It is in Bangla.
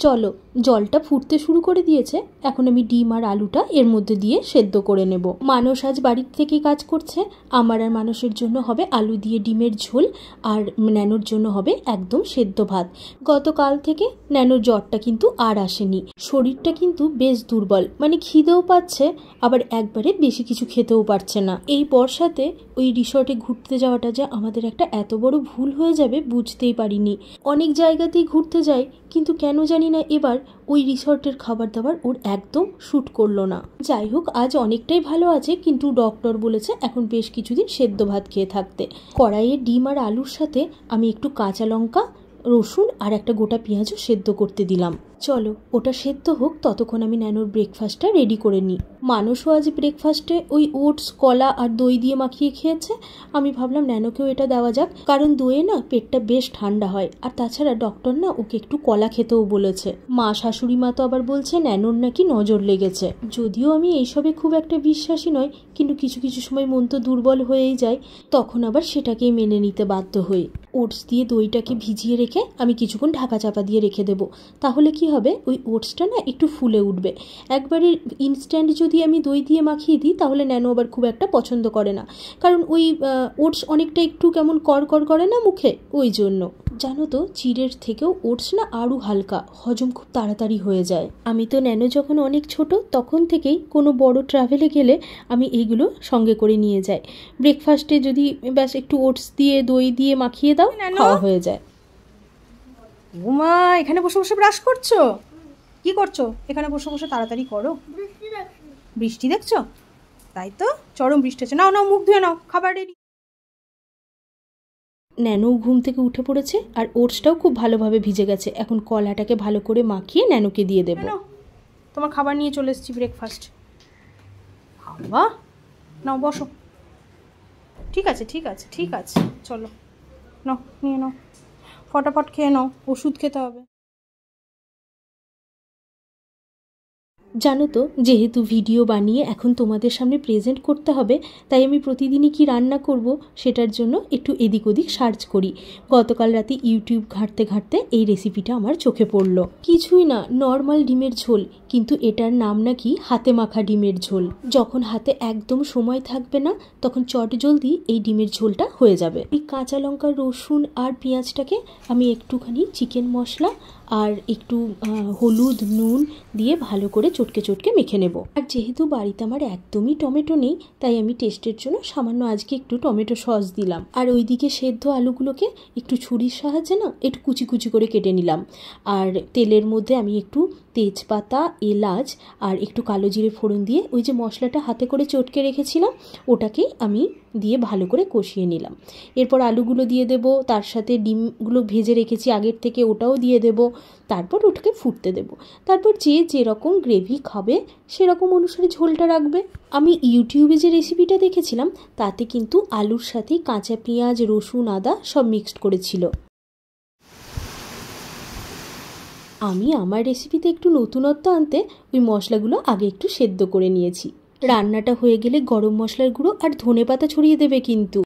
চলো, জলটা ফুটতে শুরু করে দিয়েছে। এখন আমি ডিম আর আলুটা এর মধ্যে দিয়ে সেদ্ধ করে নেব। মানস আজ বাড়ির থেকেই কাজ করছে। আমার আর মানসের জন্য হবে আলু দিয়ে ডিমের ঝোল, আর ন্যানোর জন্য হবে একদম সেদ্ধ ভাত। গতকাল থেকে ন্যানোর জ্বরটা কিন্তু আর আসেনি। শরীরটা কিন্তু বেশ দুর্বল, মানে খিদেও পাচ্ছে, আবার একবারে বেশি কিছু খেতেও পারছে না। এই বর্ষাতে ওই রিসর্টে ঘুরতে যাওয়াটা যে আমাদের একটা এত বড় ভুল হয়ে যাবে বুঝতেই পারিনি। অনেক জায়গাতেই ঘুরতে যাই, কিন্তু কেন জানি না এবার ওই রিসর্টের খাবার দাবার ওর একদম শ্যুট করলো না। যাই হোক, আজ অনেকটাই ভালো আছে, কিন্তু ডক্টর বলেছে এখন বেশ কিছুদিন সেদ্ধ ভাত খেয়ে থাকতে। কড়াইয়ে ডিম আর আলুর সাথে আমি একটু কাঁচা লঙ্কা, রসুন আর একটা গোটা পেঁয়াজও সেদ্ধ করতে দিলাম। চলো ওটা সেদ্ধ হোক, ততক্ষণ আমি ন্যানোর ব্রেকফাস্টটা রেডি করে নিই। মানুষও আজ ব্রেকফাস্টে ওই ওটস, কলা আর দই দিয়ে মাখিয়ে খেয়েছে। আমি ভাবলাম ন্যানোকেও এটা দেওয়া যাক, কারণ দইয়ে না পেটটা বেশ ঠান্ডা হয়, আর তাছাড়া ডক্টর না ওকে একটু কলা খেতেও বলেছে। মা, শাশুড়ি মা তো আবার বলছে ন্যানোর নাকি নজর লেগেছে। যদিও আমি এইসবে খুব একটা বিশ্বাসী নয়, কিন্তু কিছু কিছু সময় মন তো দুর্বল হয়েই যায়, তখন আবার সেটাকেই মেনে নিতে বাধ্য হই। ওটস দিয়ে দইটাকে ভিজিয়ে রেখে আমি কিছুক্ষণ ঢাকা চাপা দিয়ে রেখে দেবো। তাহলে কি হবে, ওই ওটসটা না একটু ফুলে উঠবে। একবারে ইনস্ট্যান্ট যদি আমি দই দিয়ে মাখিয়ে দিই তাহলে ন্যানো আবার খুব একটা পছন্দ করে না, কারণ ওই ওটস অনেকটা একটু কেমন কড়কড় করে না মুখে, ওই জন্য। জানো তো, চিড়ের থেকেও ওটস না আরও হালকা, হজম খুব তাড়াতাড়ি হয়ে যায়। আমি তো ন্যানো যখন অনেক ছোট তখন থেকেই কোনো বড় ট্রাভেলে গেলে আমি এইগুলো সঙ্গে করে নিয়ে যাই। ব্রেকফাস্টে যদি ব্যাস একটু ওটস দিয়ে দই দিয়ে মাখিয়ে দাও, খাওয়া হয়ে যায়। উমা, এখানে বসে বসে ব্রাশ করছো? কি করছো এখানে বসে বসে? তাড়াতাড়ি করো। বৃষ্টি দেখছো? তাই তো, চরম বৃষ্টি হচ্ছে। নাও নাও, মুখ ধুয়ে নাও, খাবার রেডি। ন্যানো ঘুম থেকে উঠে পড়েছে, আর ওটসটাও খুব ভালোভাবে ভিজে গেছে। এখন কলাটাকে ভালো করে মাখিয়ে ন্যানোকে দিয়ে দেবো। তোমার খাবার নিয়ে চলে এসেছি, ব্রেকফাস্ট। বাহ, নাও বসো। ঠিক আছে ঠিক আছে ঠিক আছে, চলো নাও, নিয়ে নাও, ফটাফট খেয়ে নাও, ওষুধ খেতে হবে। জানো তো, যেহেতু ভিডিও বানিয়ে এখন তোমাদের সামনে প্রেজেন্ট করতে হবে, তাই আমি প্রতিদিনই কি রান্না করব সেটার জন্য একটু এদিক ওদিক সার্চ করি। গতকাল রাতে ইউটিউব ঘাঁটতে ঘাঁটতে এই রেসিপিটা আমার চোখে পড়লো। কিছুই না, নর্মাল ডিমের ঝোল, কিন্তু এটার নাম নাকি হাতে মাখা ডিমের ঝোল। যখন হাতে একদম সময় থাকবে না, তখন চটজলদি এই ডিমের ঝোলটা হয়ে যাবে। এই কাঁচা লঙ্কা, রসুন আর পেঁয়াজটাকে আমি একটুখানি চিকেন মশলা আর একটু হলুদ, নুন দিয়ে ভালো করে চটকে চটকে মেখে নেব। আর যেহেতু বাড়িতে আমার একদমই টমেটো নেই, তাই আমি টেস্টের জন্য সামান্য আজকে একটু টমেটো সস দিলাম। আর ওইদিকে সেদ্ধ আলুগুলোকে একটু ছুরির সাহায্যে না একটু কুচি কুচি করে কেটে নিলাম। আর তেলের মধ্যে আমি একটু তেজপাতা, এলাচ আর একটু কালো জিরে ফোড়ন দিয়ে ওই যে মশলাটা হাতে করে চটকে রেখেছিলাম ওটাকেই আমি দিয়ে ভালো করে কষিয়ে নিলাম। এরপর আলুগুলো দিয়ে দেব, তার সাথে ডিমগুলো ভেজে রেখেছি আগের থেকে ওটাও দিয়ে দেব। তারপর ওটাকে ফুটতে দেব। তারপর যে যেরকম গ্রেভি খাবে সেরকম অনুসারে ঝোলটা রাখবে। আমি ইউটিউবে যে রেসিপিটা দেখেছিলাম তাতে কিন্তু আলুর সাথে কাঁচা পেঁয়াজ, রসুন, আদা সব মিক্সড করেছিল। আমি আমার রেসিপিতে একটু নতুনত্ব আনতে ওই মশলাগুলো আগে একটু সেদ্ধ করে নিয়েছি। রান্নাটা হয়ে গেলে গরম মশলার গুঁড়ো আর ধনেপাতা ছড়িয়ে দেবে কিন্তু।